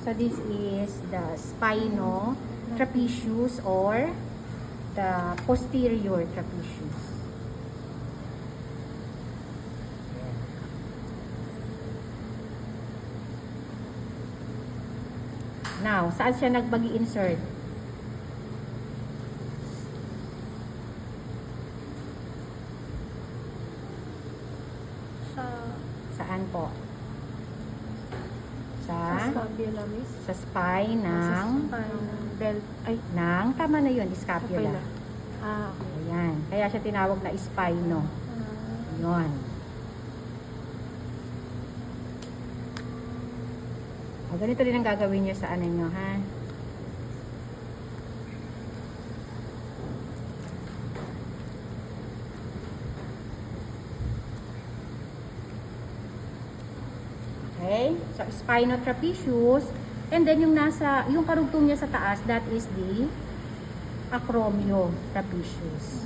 So this is the spinotrapezius or the posterior trapezius. Now, saan siya nagbagi-insert? Saan po? Sa spine ng belt. Ay, tama na yun, scapula. okay. Ayan. Kaya siya tinawag na spino. Yun. O, ganito rin ang gagawin nyo sa ano nyo, ha? Okay? So, spinotrapezius. And then, yung karugtong niya sa taas, that is the acromiotrapezius.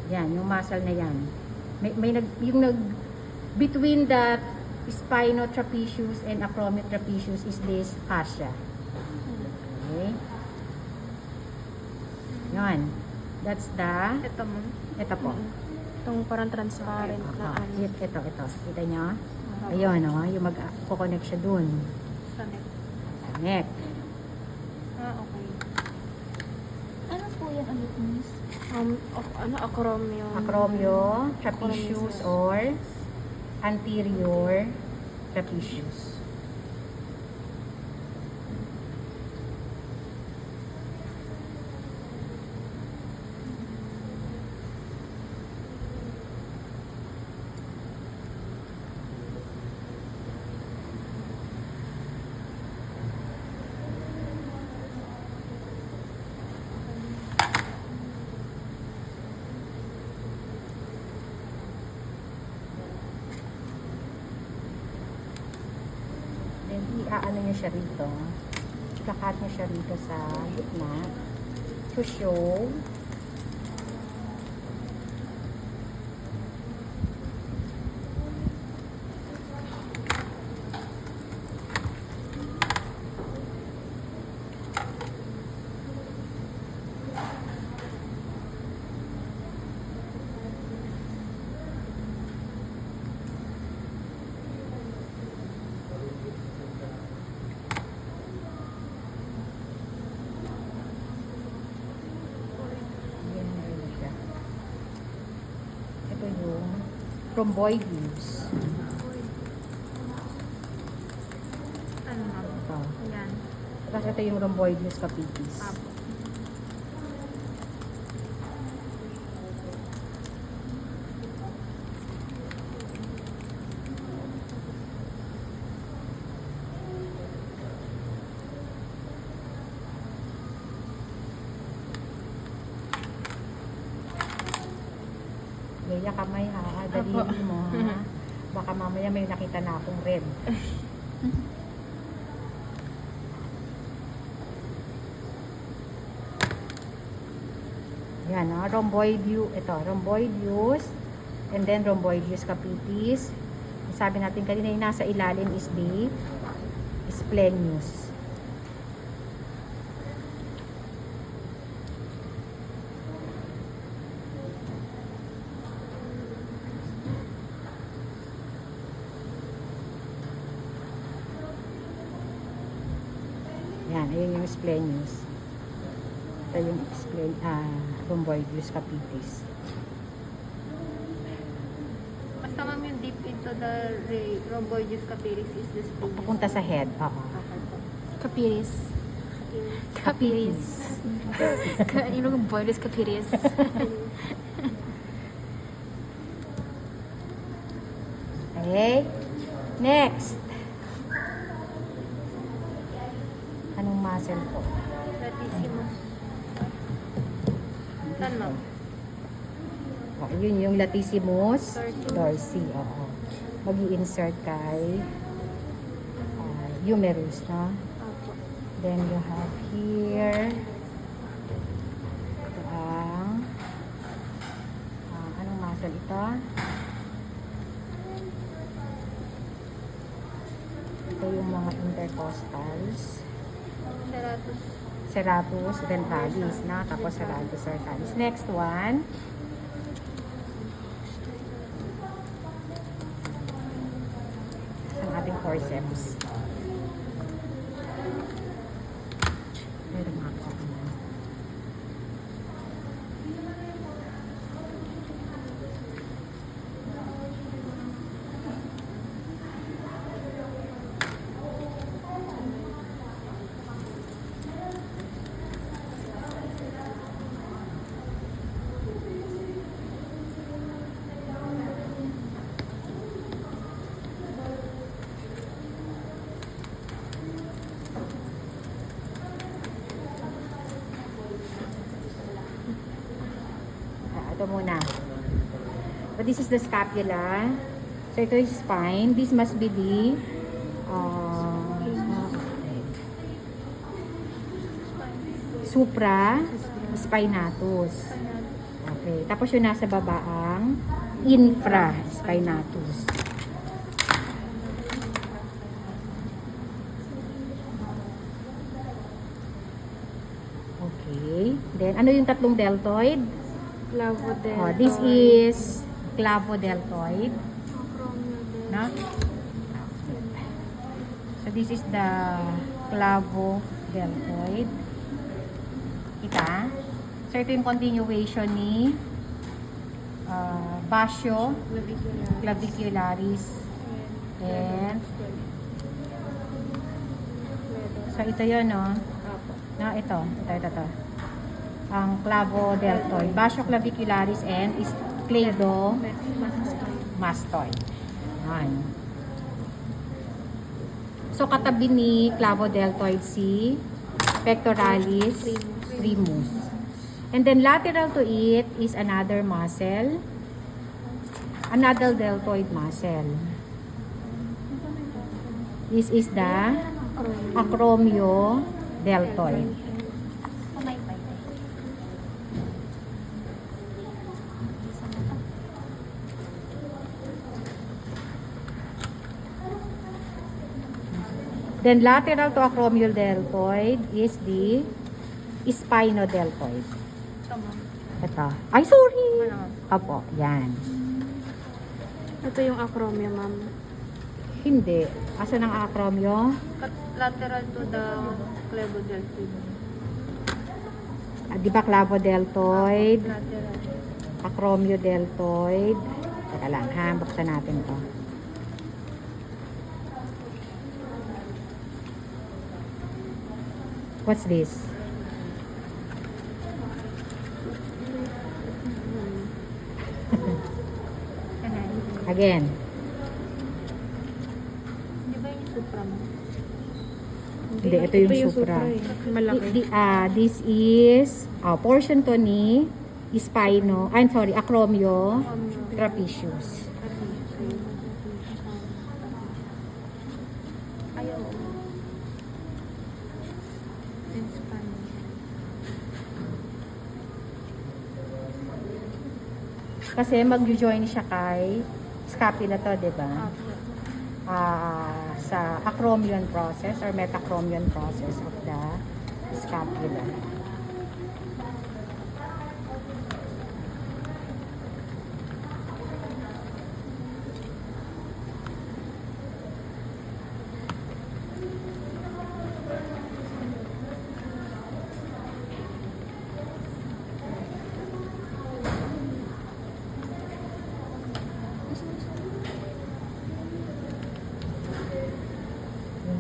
Yan, yung muscle na yan. Between the spinotrapezius and acromiotrapezius is this fascia. Okay. Yan. That's the... Ito mo. Ito po. Itong parang transparent na ano. Ito. Kita nyo? Ayun, yung mag-connect siya dun. Sa neck. Neck. Okay. Ano po yan ulit, miss? Acromio. Acromiotrapezius or anterior trapezius. Iaano niya siya rito. Ikakat niya siya rito sa gitna to show yung rhomboideus. Ano nga? Ito. Yan. Tapos ito yung rhomboideus capitis. Apo. Leia, kamay ha. Dalili mo ha. Baka mamaya may nakita na akong red. Yan ha. Rhomboideus. And then rhomboideus capitis. Sabi natin kanina yung nasa ilalim is the splenius. Yan, ayun yung splenius. Ito yung rhomboideus capitis. Basta ma'am yung deep into the rhomboideus capitis is the spleen. Papunta sa head. Oo. Capitis. Capitis. Yung rhomboideus capitis. Okay. Next. Anong muscle po? Latissimus. Saan ma'am? Yun yung latissimus Dorsi. dorsi. Oo. Mag-i-insert kay humerus, no? Opo. Then you have here ito anong muscle ito? Ito yung mga intercostals. Serratus. Serratus ventralis, na tapos serratus dorsalis. Next one. Ang ating forceps. Meron nga ako. Ito muna. But this is the scapula. So ito is spine. This must be the supra spinatus. Okay. Tapos yung nasa baba ang infra spinatus. Okay. Then ano yung tatlong deltoid? Clavodeltoid. Oh, this is clavodeltoid, no? So this is the clavodeltoid. Kita? So ito yung continuation ni basio clavicularis and so ito yun, no? No, ito. Ang clavodeltoid, basio-clavicularis and scleromastoid. Yan. So, katabi ni clavodeltoid si pectoralis primus. And then, lateral to it is another muscle, another deltoid muscle. This is the acromiodeltoid. Then lateral to acromiodeltoid is the spinodeltoid. Tama. Ito. Ay, sorry! Ano? Opo, yan. Ito yung acromio, ma'am. Hindi. Asan ang acromio? Lateral to the clavodeltoid. Di ba clavodeltoid? Lateral. Acromiodeltoid. Teka lang ha, buksan natin to. What's this? Again. Di ba yung supra mo? Hindi, ito yung supra. Malaki. This is portion to ni spino, I'm sorry, acromio trapezius. Ayaw. Kasi mag-join siya kay scapula to, di ba? Sa acromion process or metacromion process of the scapula.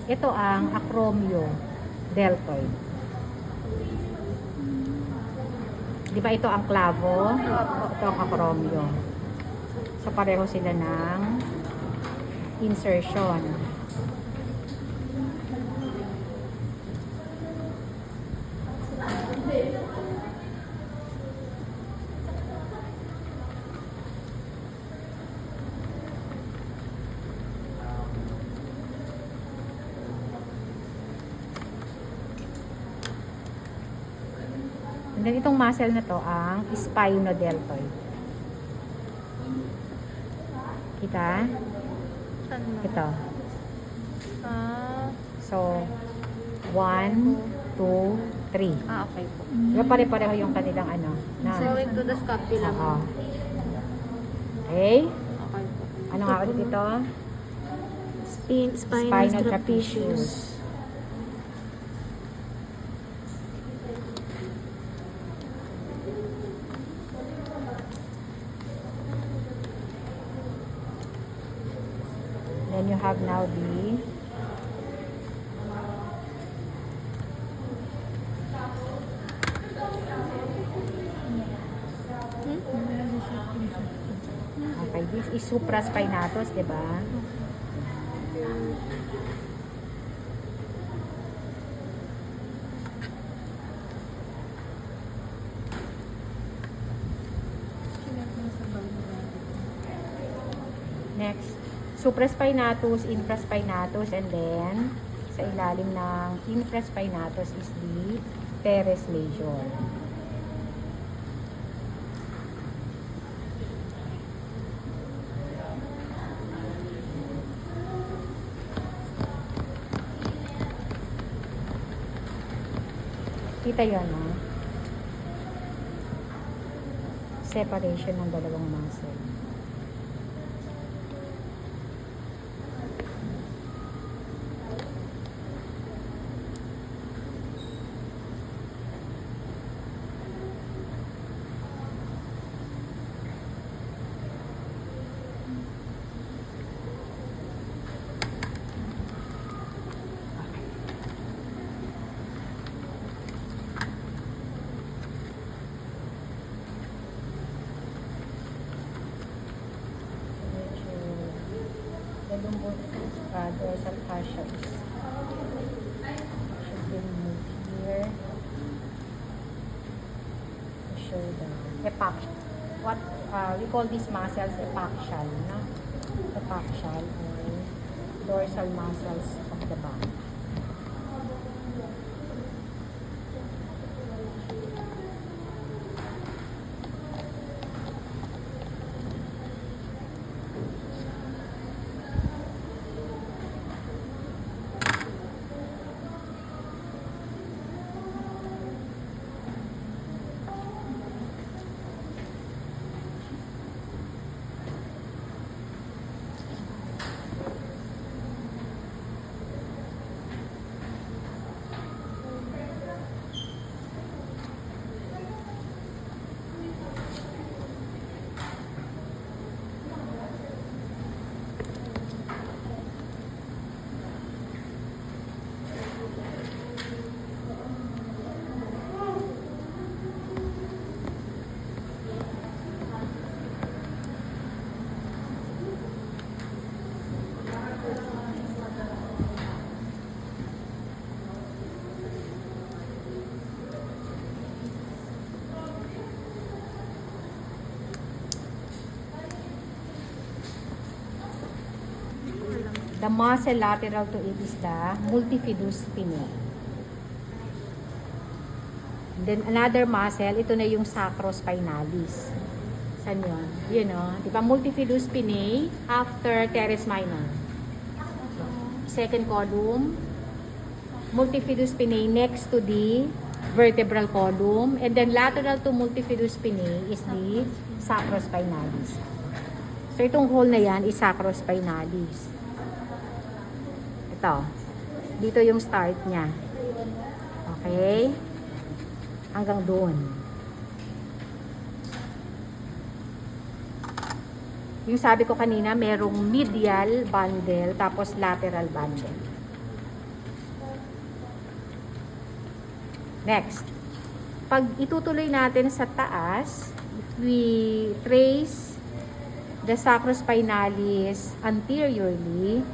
Ito ang acromiodeltoid. Di ba ito ang clavo? Ito ang acromio. So pareho sila ng insertion. Then itong muscle na to ang spinodeltoid. Kita? Saan mo? Ito. Ah, So, 1, 2, 3. okay po. Diba pare-pareho yung kanilang ano? Na. Going to the scapula Oo. mo. Okay? Okay po. Ano nga ulit ito? Spinal Spinal trapezius. trapezius. Then you have now the okay, this is supraspinatus, di ba? Next, supraspinatus, infraspinatus, and then sa ilalim ng infraspinatus is the teres major. Kita yun, no? Separation ng dalawang muscle. Dorsal fascia should be moved here to show the epaction. What we call these muscles epaction, no? Epaction or dorsal muscles of the back. The muscle lateral to it is the multifidus spinae. Then another muscle, ito na yung sacrospinalis. Saan yun? Yun o. Diba multifidus spinae after teres minor. Second column. Multifidus spinae next to the vertebral column. And then lateral to multifidus spinae is the sacrospinalis. So itong hole na yan is sacrospinalis. Ito. Dito yung start niya. Okay? Hanggang doon. Yung sabi ko kanina, merong medial bundle tapos lateral bundle. Next. Pag itutuloy natin sa taas, if we trace the sacrospinalis anteriorly,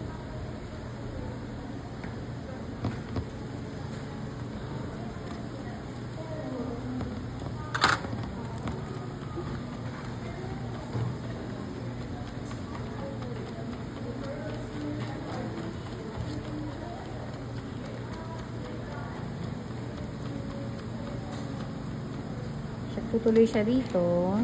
Tutuloy siya dito.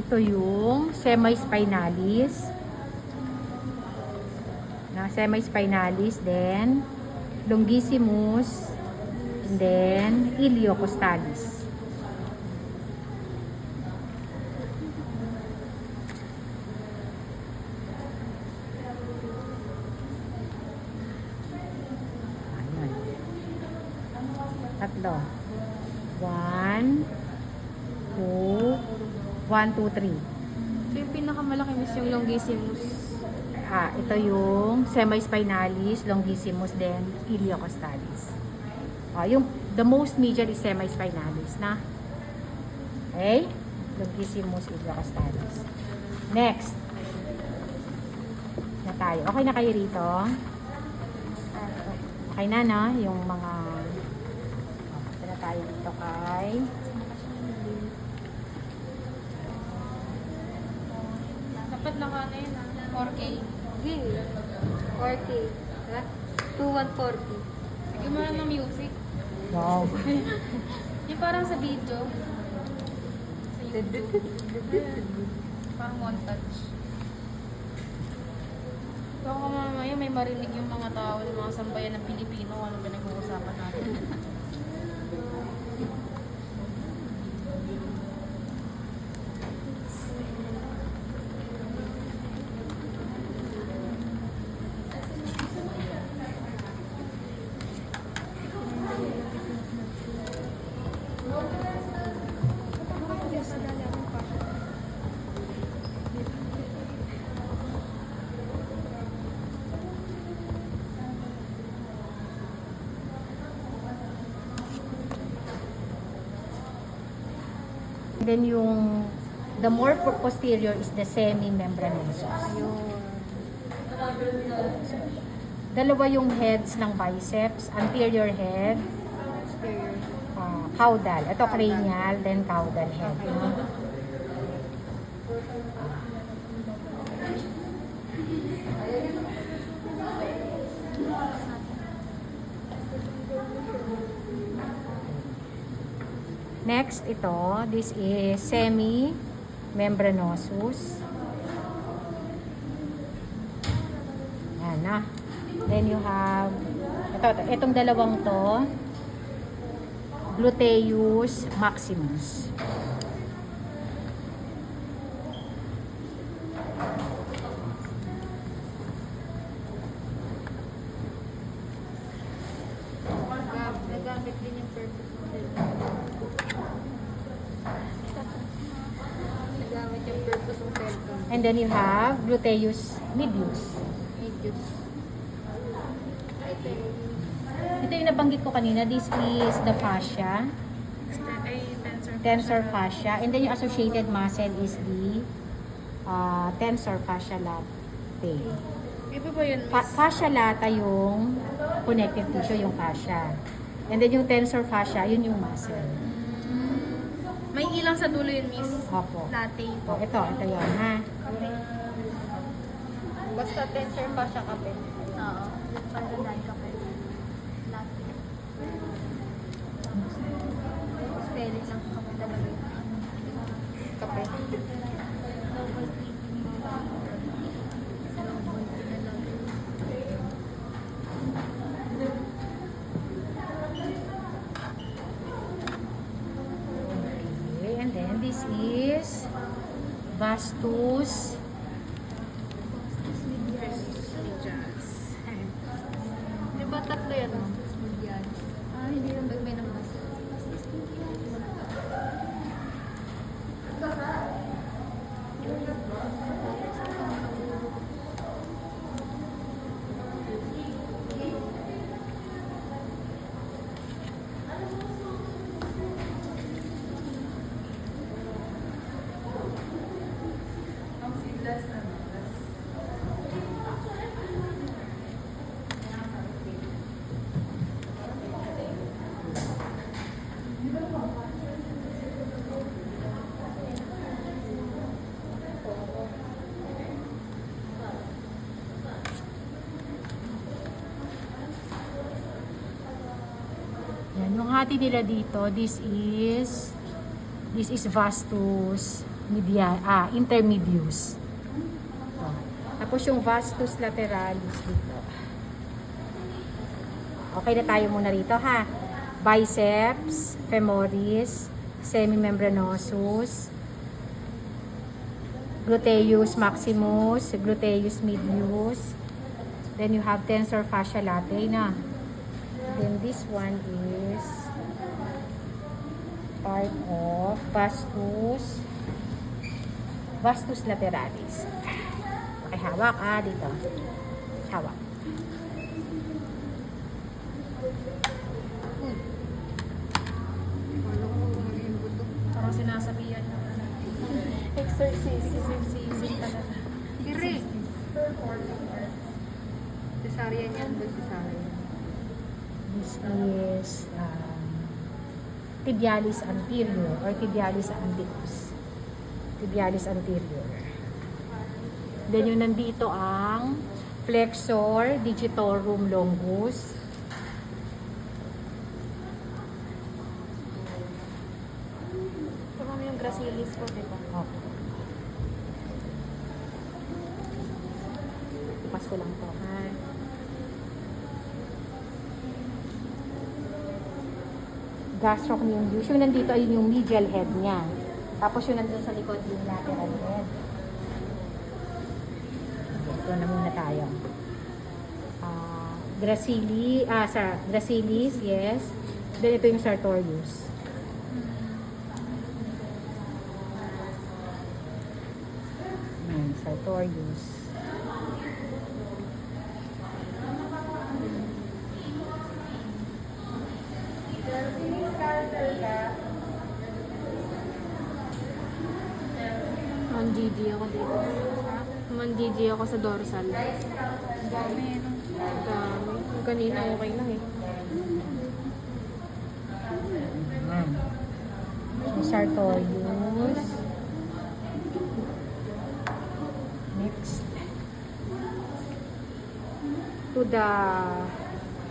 Ito yung semi-spinalis. Semi-spinalis, then longissimus, and then iliocostalis. Ayan. Tatlo. 1, 2, 1, 2, 3. So yung pinakamalaki miss yung longissimus. Ito yung semi-spinalis, longissimus, then iliocostalis. Yung the most major is semi-spinalis na. Okay? Longissimus, iliocostalis. Next. Na tayo. Okay na kayo rito? Okay na, no? Yung mga ito na tayo dito kay Dapat naka na yun 4K. Hindi. 4K. 2140. Sige mo lang ng music. wow. Yung parang sa video. Sa YouTube. Parang montage. Baka mamaya may marinig yung mga tao ng mga sambayan ng Pilipino ano pinag-uusapan natin. Then yung the more posterior is the semi-membranosus. Dalawa yung heads ng biceps, anterior head, caudal. Ito cranial, then caudal head. No? Next, this is semi-membranosus. Yan na. Then you have, itong dalawang to, gluteus maximus. Nagamit din yung purpose mo din. Nagamit yung purpose ng cellphone. And then you have gluteus medius. Medius. Ito yung nabanggit ko kanina. This is the fascia, tensor fascia. And then yung associated muscle is the tensor fascia latae. Iba ba yun, miss? Fascia lata yung connective tissue, yung fascia. And then yung tensor fascia, yun yung muscle. May ilang sa dulo yun, miss. Opo. Latte O, ito yun, ha? Basta tensor pa siya kape. Oo. Basta dahil kape. Latte. Spelling lang kape talaga yun. Kape. Okay, and then this This is vastus Di ba tatlo yan? Hindi yung may naman. Yan, yung hati nila dito, this is vastus intermedius. Oh. Tapos yung vastus lateralis dito. Okay na tayo muna rito ha. Biceps femoris, semimembranosus, gluteus maximus, gluteus medius. Then you have tensor fascia latae na. Then this one is part of vastus lateralis. Okay, hawak dito. Hawak. Parang sinasabihan na. Exercising talaga. Dire. Cesarean yan ba? Cesarean. This is tibialis anterior or tibialis anticus. Tibialis anterior. Then yung nandito ang flexor digitorum longus. Ito kami yung gracilis ko, di ba? Okay. Ipas ko lang to, ha? Gastrocnemius. Yung nandito ay yung medial head niya. Tapos yung nandun sa likod yung lateral head. Okay, ito na muna tayo. Gracilis, yes. Then ito yung sartorius. Sartorius. Mandidi ako dito. Mandidi ako sa dorsal. Dami. Yung kanina okay lang eh. Yung sartorius. Next. To the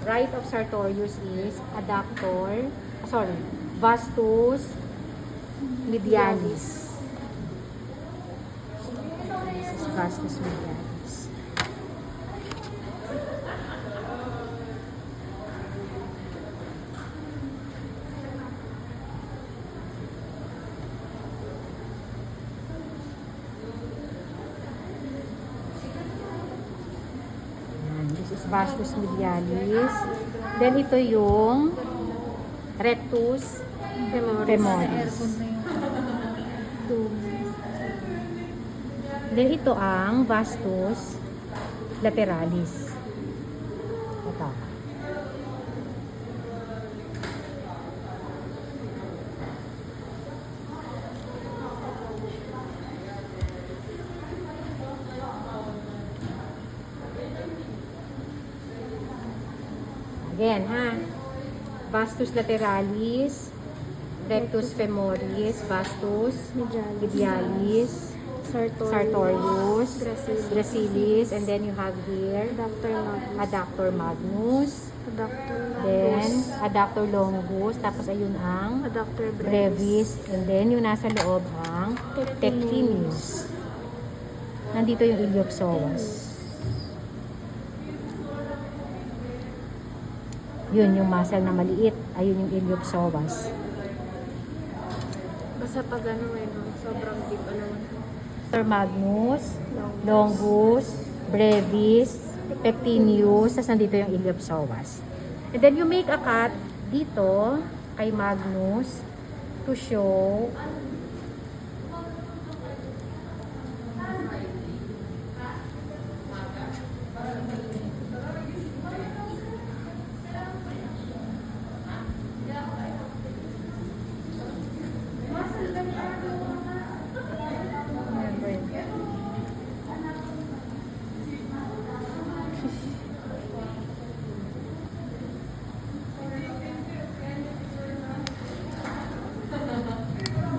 right of sartorius is vastus medialis. This is vastus medialis. This is vastus medialis. Then ito yung rectus femoris. Then ito ang vastus lateralis. Ito. Again, ha? Vastus lateralis, rectus femoris, vastus medialis, sartorius, gracilis, and then you have here adductor magnus, then adductor longus, tapos ayun ang Adductor brevis, and then yung nasa loob ang pectineus. Nandito yung iliopsoas. Yun yung muscle na maliit, ayun yung iliopsoas. Basta pag ano eh, no, sobrang deep ano. After Magnus, Longus, Brevis, Pectinius, tapos nandito yung Iliopsoas. And then you make a cut dito kay Magnus to show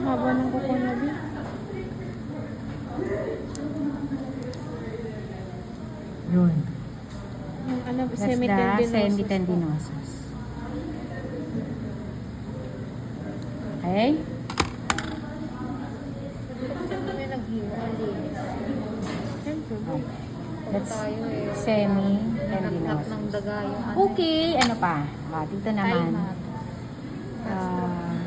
Haba ng kuko niya, Bi. yun. Yung ano, That's the semitendinosus. semitendinosus. Okay? May naghiro. Siyempre, Bi. That's Tayo eh. Naknak semitendinosus. ng daga yung ano. Okay, ano pa? Dito naman.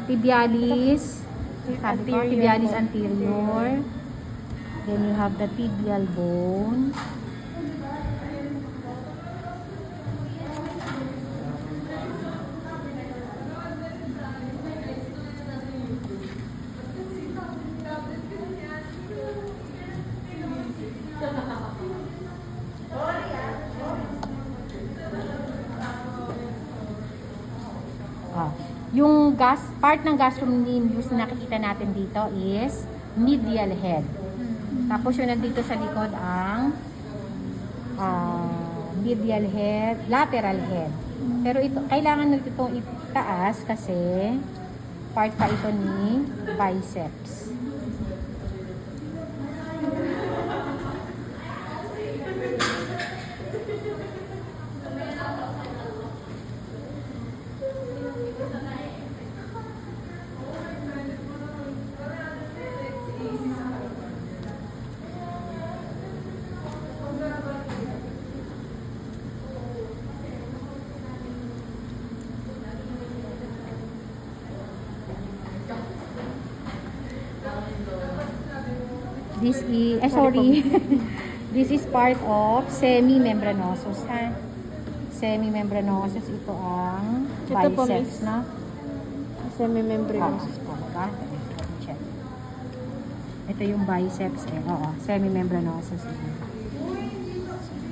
Tibialis. Sabi ko, Anterior tibialis bone. anterior. Then you have the tibial bone. Yung part ng gastrocnemius na nakikita natin dito is medial head. Tapos yung nandito sa likod ang medial head, lateral head. Pero ito, kailangan nito itong itaas kasi part pa ito ni biceps. This is, sorry. This is part of semi-membranosus, ha? Semi-membranosus, ito ang Ito po, biceps, miss. no? Semimembranosus po. Diba? Check. Ito yung biceps, eh. Oo, semi-membranosus.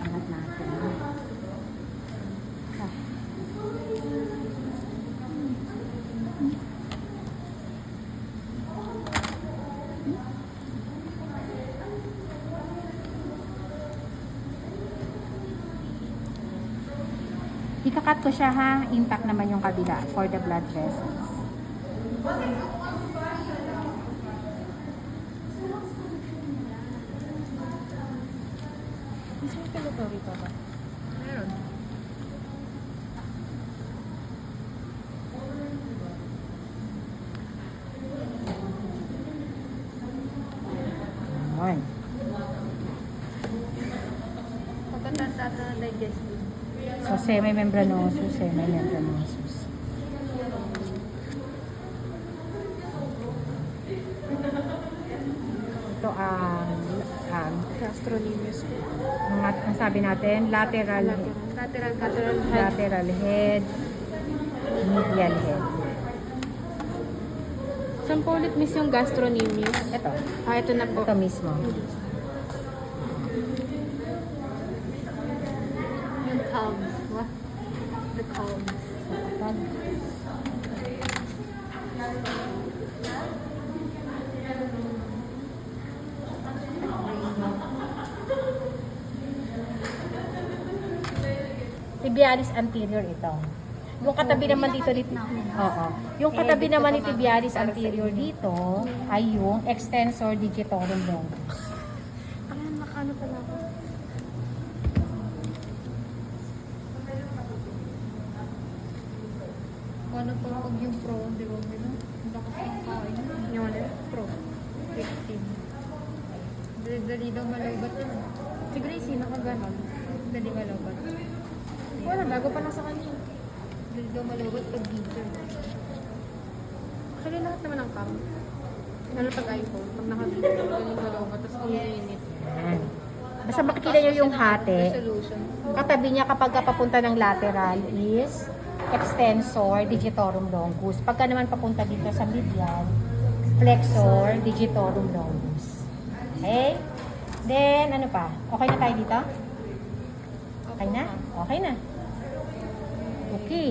Angat natin. Ah. Ikakat ko siya, ha? Intact naman yung kabila for the blood vessels. Is circulatory pa ba? Meron. Ayun. Pagkatanda na digestive. So, semi-membranosus, semi-membranosus. Ito ang Gastrocnemius po. ang sabi natin, lateral Lateral head, medial head. Saan po ulit, miss, yung gastrocnemius? Ito, Ito na po. ito mismo. yung calves. What? The calves. Tibialis anterior ito. Yung katabi naman dito Oo. Yung katabi naman ni tibialis anterior dito ay yung extensor digitorum longus. Nakano pala ako. Ano pa pag yung pro, di ba? Ang lakas ng kain. Yung ano? Pro. 15. Dali daw malubat yun. Si Gracie, nakaganon. Dali malubat. Wala, bago pa lang sa kanya. Dali daw malubat pag dito. Actually, lahat naman ng cam. Lalo pag iPhone, pag naka-video, galing galaw ka, tapos umiinit. Yan. Basta makikita nyo yung hati. Resolution. Katabi niya kapag papunta ng lateral is extensor digitorum longus. Pagka naman papunta dito sa medial, flexor digitorum longus. Okay? Then, ano pa? Okay na tayo dito? Okay na? Okay na. Okay.